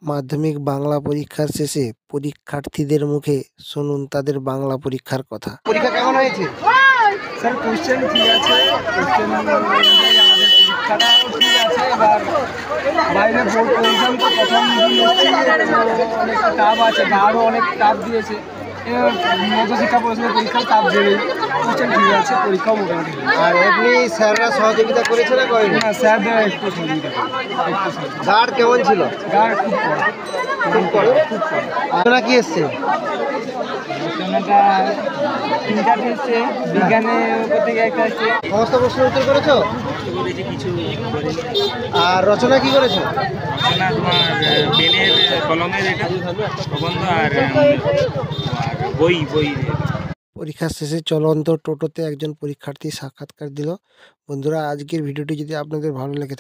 মাধ্যমিক বাংলা পরীক্ষার শেষে পরীক্ষার্থীদের মুখে শুনুন তাদের বাংলা পরীক্ষার কথা। পরীক্ষা কেমন হয়েছে? স্যার কোশ্চেন ঠিক আছে, কোশ্চেন অনুযায়ী আমাদের পরীক্ষাটাও ঠিক আছে। এবার বাইরে বোর্ড এক্সাম তো প্রথম দিন এসেছি, অনেক টাফ আছে, আরও অনেক টাফ দিয়েছে। এবার মধ্যশিক্ষা পরিষদের পরীক্ষাও টাফ দেবেই, কোশ্চেন ঠিক আছে, পরীক্ষাও মোটামুটি। আর এমনি স্যাররা সহযোগিতা করেছে না করেনি? না, স্যারদের একটু সহযোগিতা করে, একটু সহযোগিতা। গার্ড কেমন ছিল? গার্ড খুব কম, খুব কম। খুব কম। আপনারা কি এসছে? আলোচনাটা তিনটাতে এসছে, বিজ্ঞানের উপর থেকে একটা এসছে। সমস্ত প্রশ্ন উত্তর করেছো? কিছু আর রচনা কি করেছো? না, তোমার পেনের কলমের এটা প্রবন্ধ আর বই বই পরীক্ষার শেষে চলন্ত টোটোতে একজন পরীক্ষার্থী সাক্ষাৎকার দিল। বন্ধুরা, আজকের ভিডিওটি যদি আপনাদের ভালো লেগে থাকে